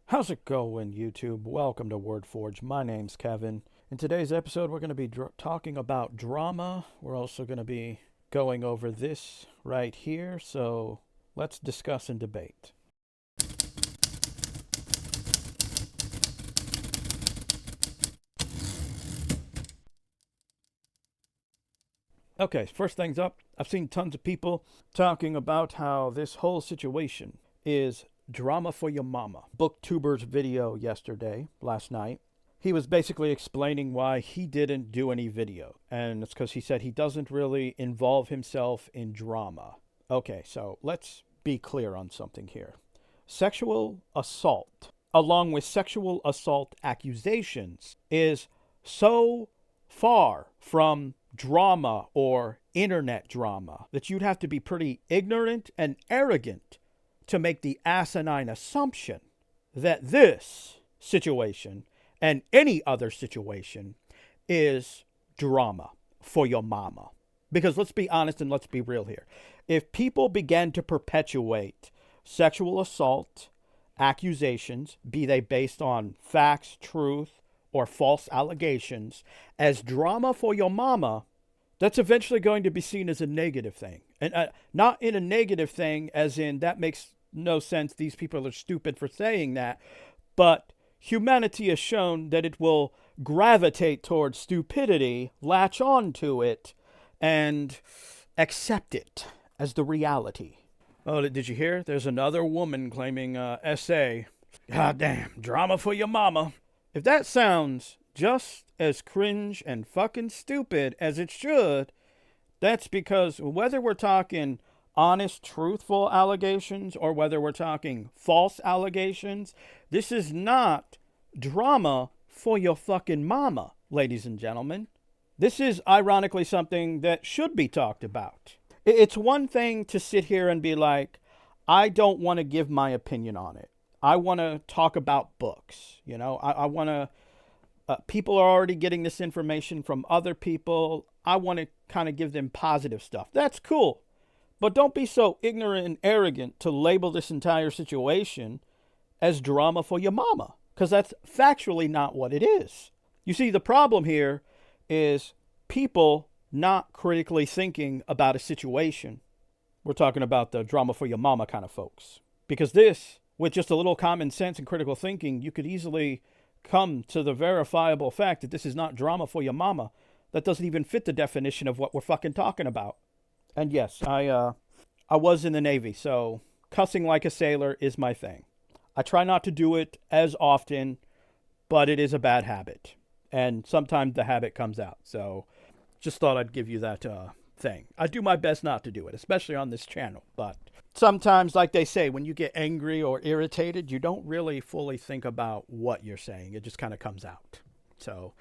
How's it going, YouTube? Welcome to WordForge. My name's Kevin. In today's episode, we're going to be talking about drama. We're also going to be going over this right here. So let's discuss and debate. Okay, first things up, I've seen tons of people talking about how this whole situation is drama for your mama. Booktuber's video last night, he was basically explaining why he didn't do any video. And it's because he said he doesn't really involve himself in drama. Okay, so let's be clear on something here. Sexual assault, along with sexual assault accusations, is so far from drama or internet drama that you'd have to be pretty ignorant and arrogant to make the asinine assumption that this situation and any other situation is drama for your mama. Because let's be honest and let's be real here. If people began to perpetuate sexual assault accusations, be they based on facts, truth, or false allegations, as drama for your mama, that's eventually going to be seen as a negative thing. And not in a negative thing as in that makes no sense, these people are stupid for saying that, but humanity has shown that it will gravitate towards stupidity, latch on to it, and accept it as the reality. Oh, did you hear? There's another woman claiming essay. God damn, drama for your mama. If that sounds just as cringe and fucking stupid as it should, that's because whether we're talking honest, truthful allegations or whether we're talking false allegations, this is not drama for your fucking mama, ladies and gentlemen. This is ironically something that should be talked about. It's one thing to sit here and be like, I don't want to give my opinion on it. I want to talk about books. I want to, people are already getting this information from other people. I want to kind of give them positive stuff. That's cool. But don't be so ignorant and arrogant to label this entire situation as drama for your mama, because that's factually not what it is. You see, the problem here is people not critically thinking about a situation. We're talking about the drama for your mama kind of folks. Because this, with just a little common sense and critical thinking, you could easily come to the verifiable fact that this is not drama for your mama. That doesn't even fit the definition of what we're fucking talking about. And yes, I was in the Navy, so cussing like a sailor is my thing. I try not to do it as often, but it is a bad habit. And sometimes the habit comes out. So just thought I'd give you that thing. I do my best not to do it, especially on this channel. But sometimes, like they say, when you get angry or irritated, you don't really fully think about what you're saying. It just kind of comes out. So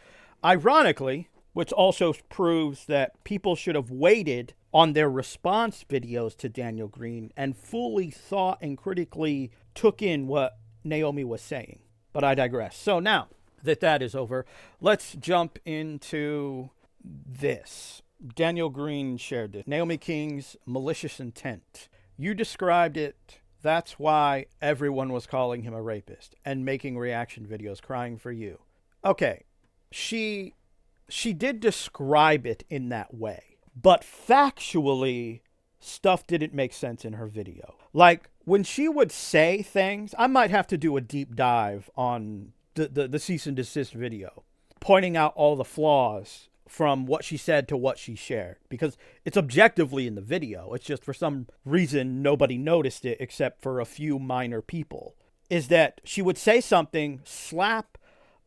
ironically, which also proves that people should have waited on their response videos to Daniel Greene and fully thought and critically took in what Naomi was saying. But I digress. So now that is over, let's jump into this. Daniel Greene shared this. Naomi King's malicious intent. You described it. That's why everyone was calling him a rapist and making reaction videos crying for you. Okay, she did describe it in that way, but factually, stuff didn't make sense in her video. Like, when she would say things, I might have to do a deep dive on the cease and desist video, pointing out all the flaws from what she said to what she shared, because it's objectively in the video. It's just for some reason nobody noticed it except for a few minor people. Is that she would say something, slap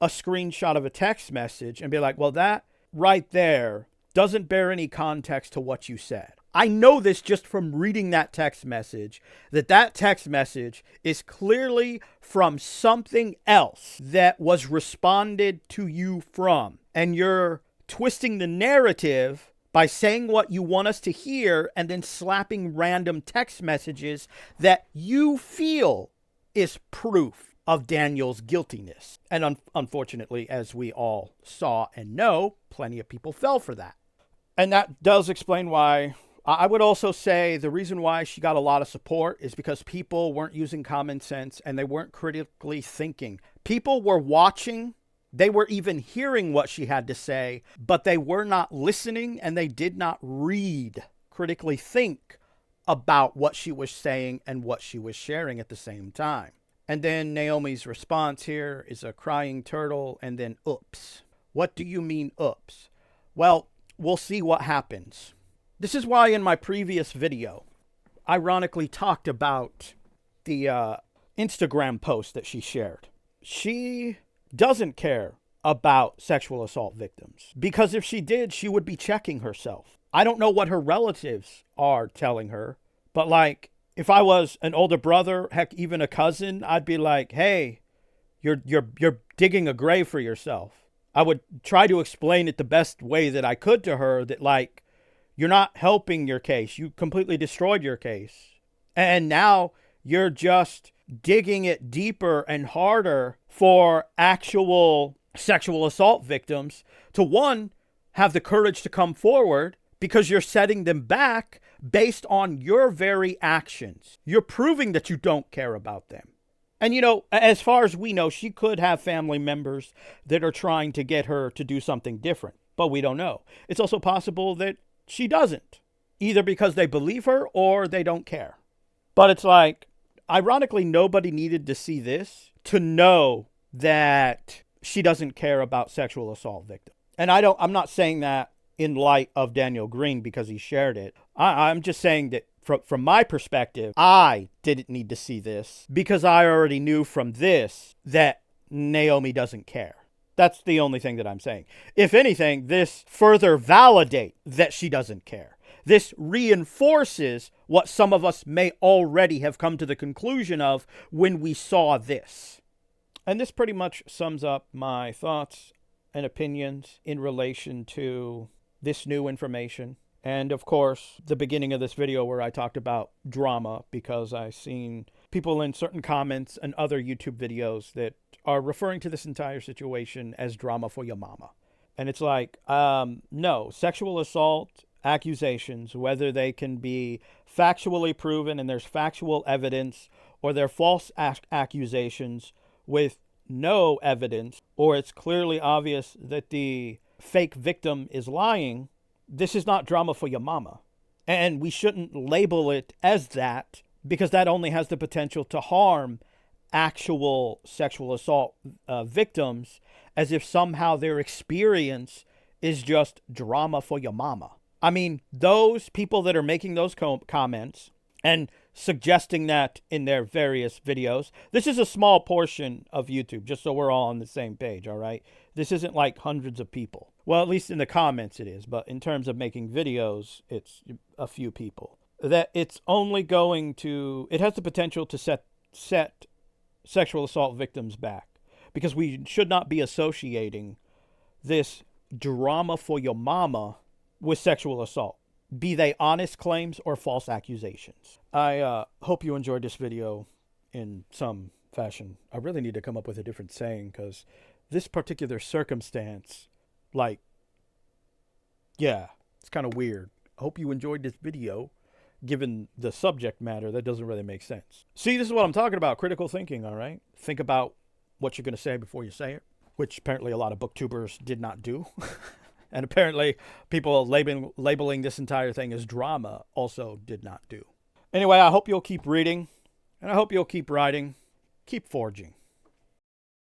a screenshot of a text message and be like, well, that right there doesn't bear any context to what you said. I know this just from reading that text message, that text message is clearly from something else that was responded to you from. And you're twisting the narrative by saying what you want us to hear and then slapping random text messages that you feel is proof of Daniel's guiltiness. And unfortunately, as we all saw and know, plenty of people fell for that. And that does explain why I would also say the reason why she got a lot of support is because people weren't using common sense and they weren't critically thinking. People were watching, they were even hearing what she had to say, but they were not listening and they did not read, critically think about what she was saying and what she was sharing at the same time. And then Naomi's response here is a crying turtle and then oops. What do you mean oops? Well, we'll see what happens. This is why in my previous video, ironically talked about the Instagram post that she shared. She doesn't care about sexual assault victims because if she did, she would be checking herself. I don't know what her relatives are telling her, but like if I was an older brother, heck, even a cousin, I'd be like, hey, you're digging a grave for yourself. I would try to explain it the best way that I could to her that like, you're not helping your case. You completely destroyed your case. And now you're just digging it deeper and harder for actual sexual assault victims to, one, have the courage to come forward because you're setting them back based on your very actions. You're proving that you don't care about them. And, you know, as far as we know, she could have family members that are trying to get her to do something different, but we don't know. It's also possible that she doesn't, either because they believe her or they don't care. But it's like, ironically, nobody needed to see this to know that she doesn't care about sexual assault victims. And I'm not saying that in light of Daniel Greene because he shared it. I'm just saying that from my perspective, I didn't need to see this because I already knew from this that Naomi doesn't care. That's the only thing that I'm saying. If anything, this further validates that she doesn't care. This reinforces what some of us may already have come to the conclusion of when we saw this. And this pretty much sums up my thoughts and opinions in relation to this new information. And of course, the beginning of this video where I talked about drama because I've seen people in certain comments and other YouTube videos that are referring to this entire situation as drama for your mama. And it's like, no, sexual assault accusations, whether they can be factually proven and there's factual evidence, or they're false accusations with no evidence, or it's clearly obvious that the fake victim is lying, this is not drama for your mama. And we shouldn't label it as that because that only has the potential to harm actual sexual assault victims as if somehow their experience is just drama for your mama. I mean, those people that are making those comments and suggesting that in their various videos, this is a small portion of YouTube, just so we're all on the same page, all right? This isn't like hundreds of people. Well, at least in the comments it is, but in terms of making videos, it's a few people. That it's only going to, it has the potential to set sexual assault victims back because we should not be associating this drama for your mama with sexual assault, be they honest claims or false accusations. I hope you enjoyed this video in some fashion. I really need to come up with a different saying because this particular circumstance, like, yeah, it's kind of weird. I hope you enjoyed this video. Given the subject matter, that doesn't really make sense. See, this is what I'm talking about, critical thinking, all right? Think about what you're going to say before you say it, which apparently a lot of booktubers did not do. And apparently people labeling this entire thing as drama also did not do. Anyway, I hope you'll keep reading, and I hope you'll keep writing, keep forging.